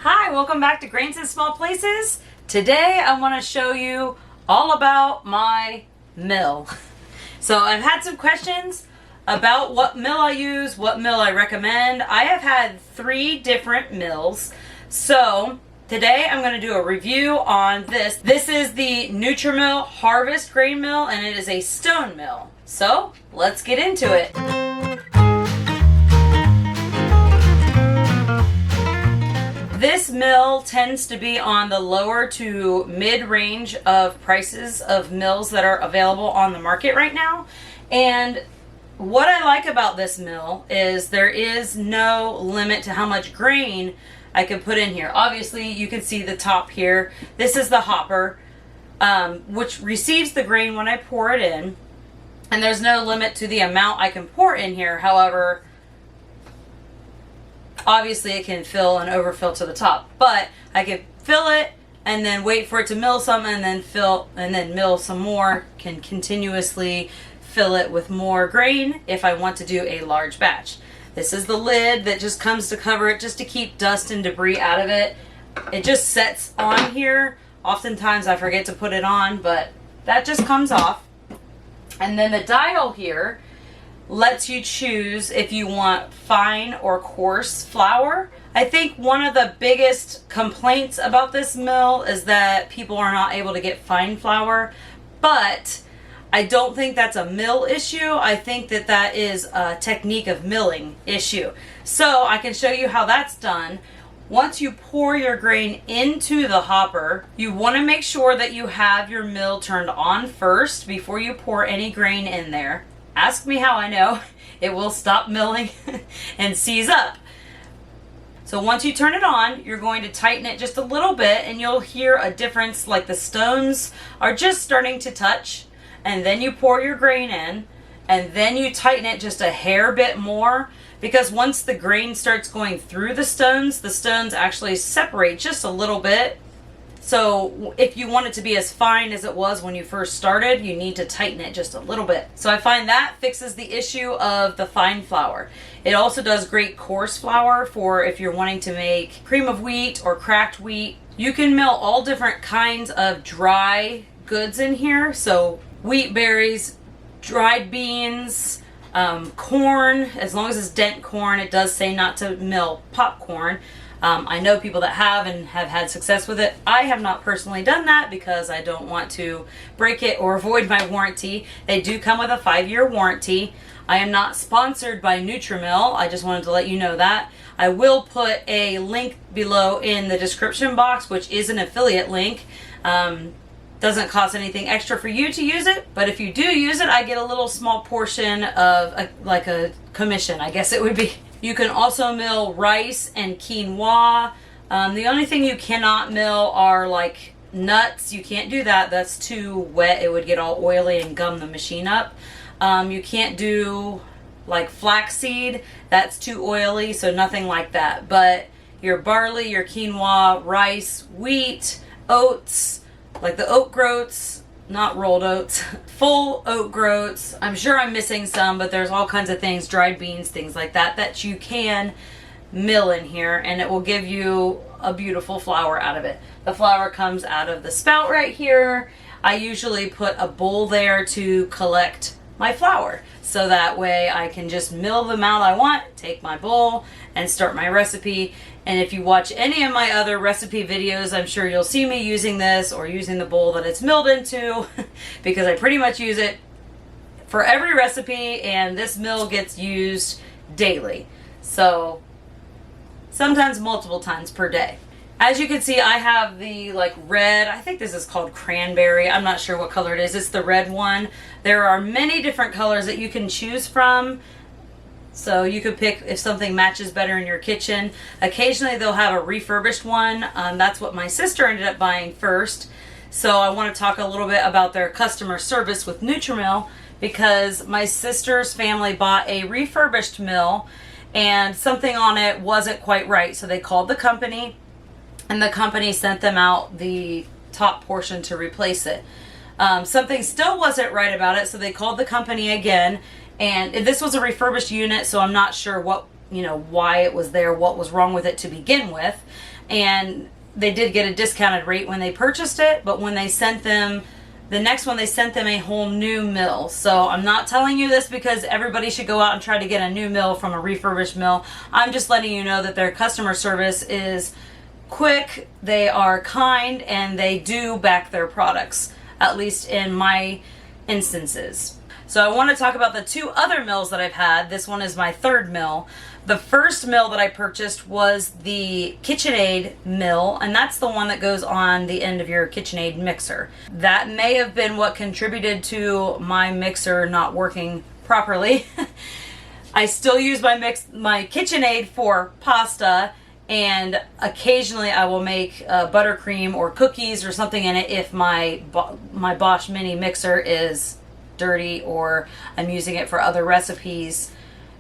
Hi, welcome back to Grains in Small Places. Today I want to show you all about my mill. So I've had some questions about what mill I use, what mill I recommend. I have had 3 different mills. So today I'm going to do a review on this. This is the Nutrimill Harvest Grain Mill, and it is a stone mill. So let's get into it. This mill tends to be on the lower to mid-range of prices of mills that are available on the market right now. And what I like about this mill is there is no limit to how much grain I can put in here. Obviously, you can see the top here. This is the hopper, which receives the grain when I pour it in. And there's no limit to the amount I can pour in here. However, obviously it can fill and overfill to the top, but I can fill it and then wait for it to mill some and then fill and then mill some more. Can continuously fill it with more grain if I want to do a large batch. This is the lid that just comes to cover it, just to keep dust and debris out of it. It just sets on here. Oftentimes I forget to put it on, but that just comes off. And then the dial here lets you choose if you want fine or coarse flour. I think one of the biggest complaints about this mill is that people are not able to get fine flour, but I don't think that's a mill issue. I think that that is a technique of milling issue. So I can show you how that's done. Once you pour your grain into the hopper, you want to make sure that you have your mill turned on first before you pour any grain in there. Ask me how I know. It will stop milling and seize up. So once you turn it on, you're going to tighten it just a little bit and you'll hear a difference, like the stones are just starting to touch. And then you pour your grain in and then you tighten it just a hair bit more, because once the grain starts going through the stones actually separate just a little bit. So if you want it to be as fine as it was when you first started, you need to tighten it just a little bit. So I find that fixes the issue of the fine flour. It also does great coarse flour for if you're wanting to make cream of wheat or cracked wheat. You can mill all different kinds of dry goods in here. So wheat berries, dried beans, corn, as long as it's dent corn. It does say not to mill popcorn. I know people that have and have had success with it. I have not personally done that because I don't want to break it or avoid my warranty. They do come with a 5-year warranty. I am not sponsored by Nutrimill. I just wanted to let you know that. I will put a link below in the description box, which is an affiliate link. Doesn't cost anything extra for you to use it, but if you do use it, I get a little small portion of a commission, I guess it would be. You can also mill rice and quinoa. The only thing you cannot mill are like nuts. You can't do that. That's too wet. It would get all oily and gum the machine up. You can't do like flaxseed. That's too oily, so nothing like that. But your barley, your quinoa, rice, wheat, oats, like the oat groats, not rolled oats, full oat groats. I'm sure I'm missing some, but there's all kinds of things, dried beans, things like that, that you can mill in here, and it will give you a beautiful flour out of it. The flour comes out of the spout right here. I usually put a bowl there to collect my flour, so that way I can just mill the amount I want, take my bowl, and start my recipe. And if you watch any of my other recipe videos, I'm sure you'll see me using this or using the bowl that it's milled into because I pretty much use it for every recipe, and this mill gets used daily. So sometimes multiple times per day. As you can see, I have the like red, I think this is called cranberry. I'm not sure what color it is. It's the red one. There are many different colors that you can choose from. So you could pick if something matches better in your kitchen. Occasionally they'll have a refurbished one. That's what my sister ended up buying first. So I want to talk a little bit about their customer service with Nutrimill, because my sister's family bought a refurbished mill and something on it wasn't quite right. So they called the company, and the company sent them out the top portion to replace it. Something still wasn't right about it, so they called the company again. And this was a refurbished unit, so I'm not sure what why it was there, what was wrong with it to begin with. And they did get a discounted rate when they purchased it, but when they sent them the next one, they sent them a whole new mill. So I'm not telling you this because everybody should go out and try to get a new mill from a refurbished mill. I'm just letting you know that their customer service is quick, they are kind, and they do back their products, at least in my instances. So I want to talk about the two other mills that I've had. This one is my third mill. The first mill that I purchased was the KitchenAid mill, and that's the one that goes on the end of your KitchenAid mixer. That may have been what contributed to my mixer not working properly. I still use my KitchenAid for pasta, and occasionally I will make buttercream or cookies or something in it if my Bosch mini mixer is dirty or I'm using it for other recipes.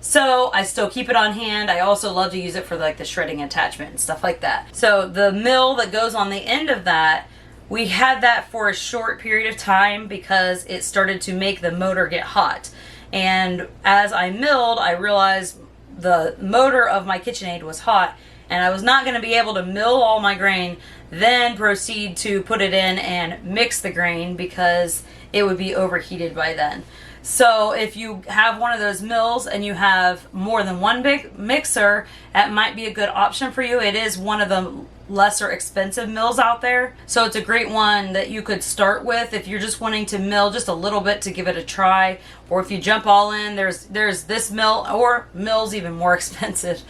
So I still keep it on hand. I also love to use it for like the shredding attachment and stuff like that. So the mill that goes on the end of that, we had that for a short period of time because it started to make the motor get hot. And as I milled, I realized the motor of my KitchenAid was hot, and I was not going to be able to mill all my grain, then proceed to put it in and mix the grain because it would be overheated by then. So if you have one of those mills and you have more than one big mixer, that might be a good option for you. It is one of the lesser expensive mills out there. So it's a great one that you could start with if you're just wanting to mill just a little bit to give it a try. Or if you jump all in, there's this mill, or mills even more expensive.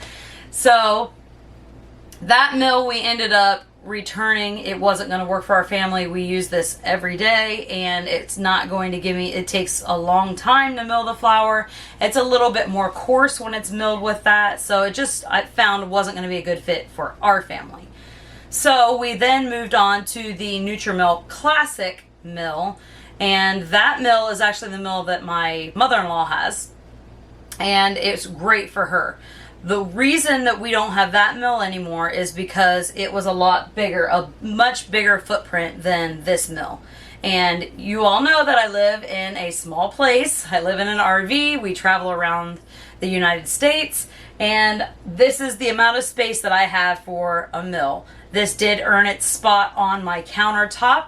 So that mill we ended up returning. It wasn't going to work for our family. We use this every day, and it's not going to give me, it takes a long time to mill the flour. It's a little bit more coarse when it's milled with that, so I found wasn't going to be a good fit for our family. So we then moved on to the Nutrimill Classic mill, and that mill is actually the mill that my mother-in-law has, and it's great for her. The reason that we don't have that mill anymore is because it was a lot bigger, a much bigger footprint than this mill. And you all know that I live in a small place. I live in an RV. We travel around the United States, and this is the amount of space that I have for a mill. This did earn its spot on my countertop,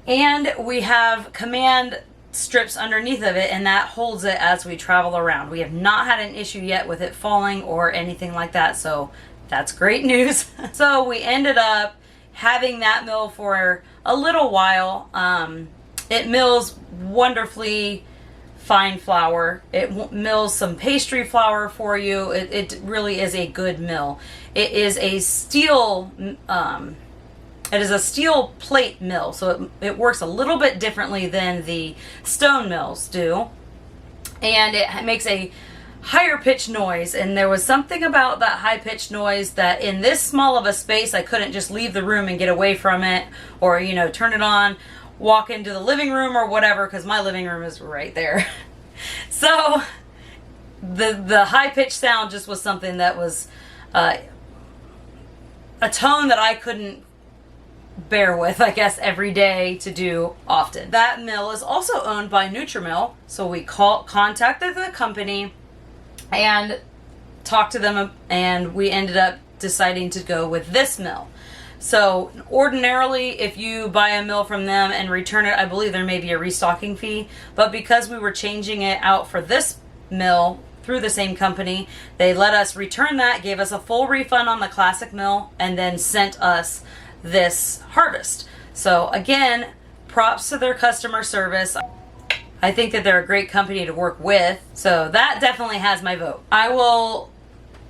and we have command strips underneath of it, and that holds it as we travel around. We have not had an issue yet with it falling or anything like that, so that's great news. So we ended up having that mill for a little while. It mills wonderfully fine flour. It mills some pastry flour for you. It really is a good mill. It is a steel It is a steel plate mill, so it works a little bit differently than the stone mills do. And it makes a higher pitched noise, and there was something about that high pitched noise that in this small of a space I couldn't just leave the room and get away from it, or turn it on, walk into the living room or whatever, because my living room is right there. So the high pitched sound just was something that was a tone that I couldn't bear with, I guess, every day to do often. That mill is also owned by Nutrimill, so we contacted the company and talked to them, and we ended up deciding to go with this mill. So ordinarily, if you buy a mill from them and return it, I believe there may be a restocking fee, but because we were changing it out for this mill through the same company, they let us return that, gave us a full refund on the classic mill, and then sent us this Harvest. So again, props to their customer service. I think that they're a great company to work with, so that definitely has my vote. I will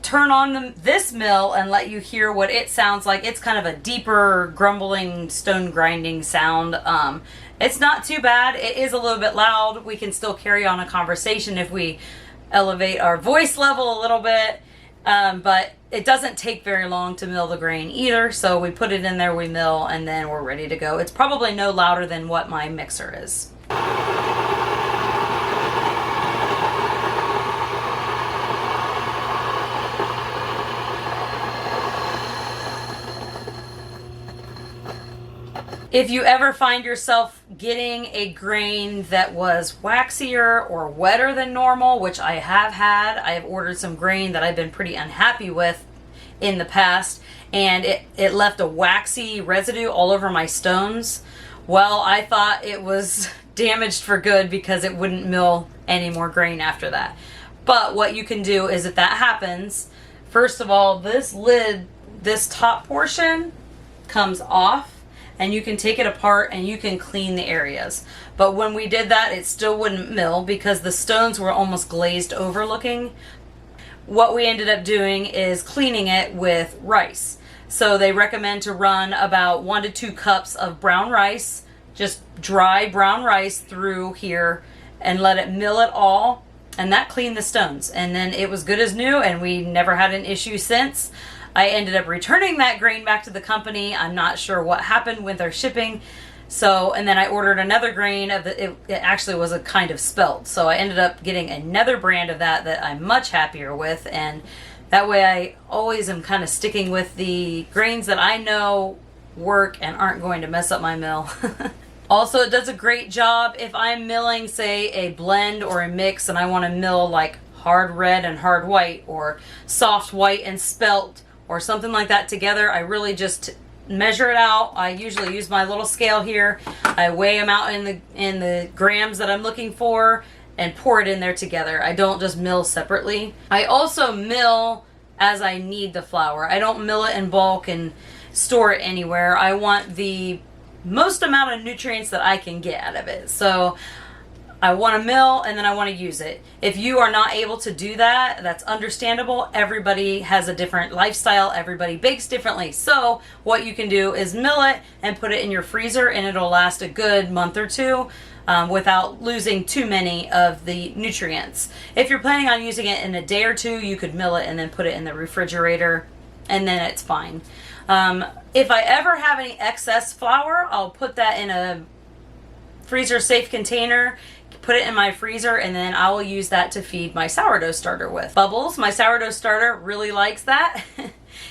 turn on this mill and let you hear what it sounds like. It's kind of a deeper, grumbling, stone grinding sound. It's not too bad. It is a little bit loud. We can still carry on a conversation if we elevate our voice level a little bit. But it doesn't take very long to mill the grain either, so we put it in there, we mill, and then we're ready to go. It's probably no louder than what my mixer is. If you ever find yourself getting a grain that was waxier or wetter than normal, which I have had. I have ordered some grain that I've been pretty unhappy with in the past, and it left a waxy residue all over my stones. Well, I thought it was damaged for good because it wouldn't mill any more grain after that. But what you can do is, if that happens, first of all, this lid, this top portion comes off, and you can take it apart and you can clean the areas. But when we did that, it still wouldn't mill because the stones were almost glazed over looking. What we ended up doing is cleaning it with rice. So they recommend to run about 1 to 2 cups of brown rice, just dry brown rice through here, and let it mill it all, and that cleaned the stones. And then it was good as new, and we never had an issue since. I ended up returning that grain back to the company. I'm not sure what happened with their shipping. So, and then I ordered another grain of it actually was a kind of spelt. So I ended up getting another brand of that I'm much happier with. And that way I always am kind of sticking with the grains that I know work and aren't going to mess up my mill. Also, it does a great job if I'm milling, say, a blend or a mix, and I want to mill like hard red and hard white, or soft white and spelt, or something like that together. I really just measure it out. I usually use my little scale here. I weigh them out in the grams that I'm looking for and pour it in there together. I don't just mill separately. I also mill as I need the flour. I don't mill it in bulk and store it anywhere. I want the most amount of nutrients that I can get out of it. So I want to mill and then I want to use it. If you are not able to do that, that's understandable. Everybody has a different lifestyle. Everybody bakes differently. So what you can do is mill it and put it in your freezer, and it'll last a good month or two without losing too many of the nutrients. If you're planning on using it in a day or two, you could mill it and then put it in the refrigerator, and then it's fine. If I ever have any excess flour, I'll put that in a freezer safe container, put it in my freezer, and then I will use that to feed my sourdough starter with. Bubbles, my sourdough starter, really likes that,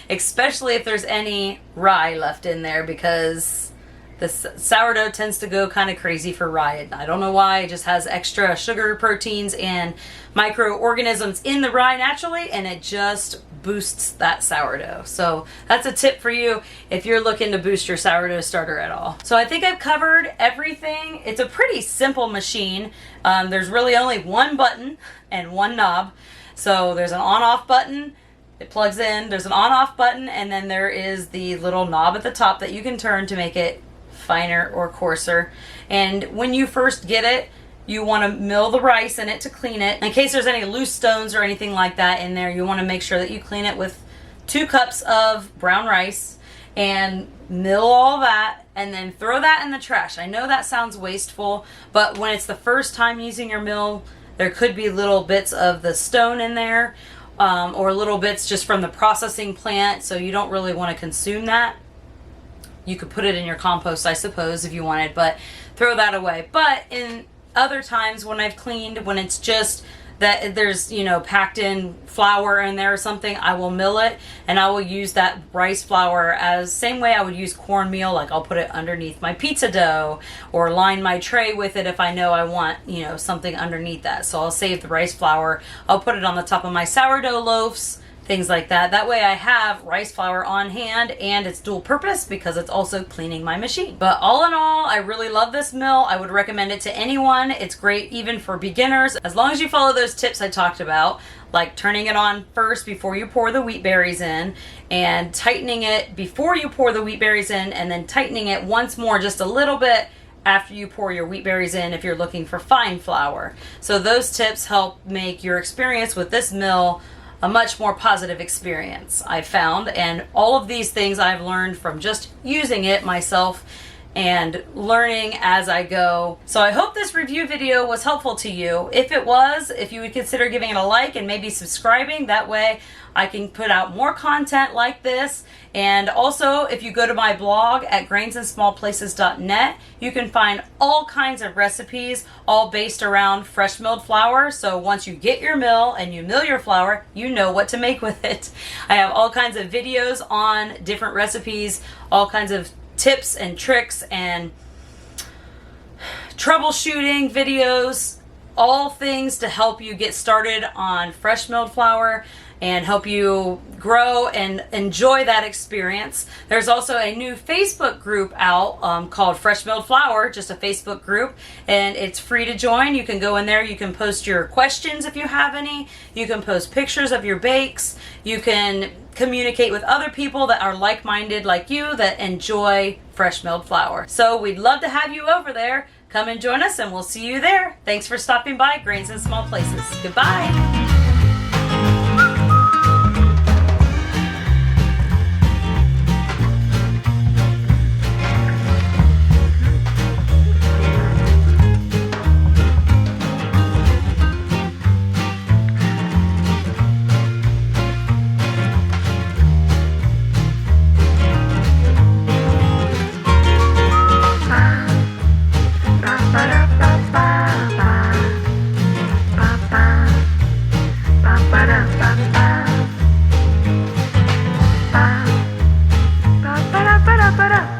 especially if there's any rye left in there, because the sourdough tends to go kind of crazy for rye. I don't know why. It just has extra sugar, proteins, and microorganisms in the rye naturally, and it just boosts that sourdough. So that's a tip for you if you're looking to boost your sourdough starter at all. So I think I've covered everything. It's a pretty simple machine. There's really only one button and one knob. So there's an on-off button. It plugs in. There's an on-off button, and then there is the little knob at the top that you can turn to make it finer or coarser. And when you first get it, you want to mill the rice in it to clean it. In case there's any loose stones or anything like that in there, you want to make sure that you clean it with 2 cups of brown rice and mill all that, and then throw that in the trash. I know that sounds wasteful, but when it's the first time using your mill, there could be little bits of the stone in there, or little bits just from the processing plant, so you don't really want to consume that. You could put it in your compost, I suppose, if you wanted, but throw that away. But in other times when I've cleaned, when it's just that there's, packed in flour in there or something, I will mill it, and I will use that rice flour as same way I would use cornmeal. Like, I'll put it underneath my pizza dough or line my tray with it if I know I want, something underneath that. So I'll save the rice flour. I'll put it on the top of my sourdough loaves, things like that. That way I have rice flour on hand, and it's dual purpose because it's also cleaning my machine. But all in all, I really love this mill. I would recommend it to anyone. It's great even for beginners, as long as you follow those tips I talked about, like turning it on first before you pour the wheat berries in, and tightening it before you pour the wheat berries in, and then tightening it once more just a little bit after you pour your wheat berries in if you're looking for fine flour. So those tips help make your experience with this mill a much more positive experience, I've found. And all of these things I've learned from just using it myself and learning as I go. So I hope this review video was helpful to you. If it was, if you would consider giving it a like and maybe subscribing, that way I can put out more content like this. And also, if you go to my blog at grainsandsmallplaces.net, you can find all kinds of recipes, all based around fresh milled flour. So once you get your mill and you mill your flour, you know what to make with it. I have all kinds of videos on different recipes, all kinds of tips and tricks and troubleshooting videos, all things to help you get started on fresh milled flour and help you grow and enjoy that experience. There's also a new Facebook group out called Fresh Milled Flour, just a Facebook group, and it's free to join. You can go in there, you can post your questions if you have any, you can post pictures of your bakes, you can communicate with other people that are like-minded like you that enjoy fresh milled flour. So we'd love to have you over there. Come and join us and we'll see you there. Thanks for stopping by Grains in Small Places. Goodbye. Ba-da-ba-da-ba-da.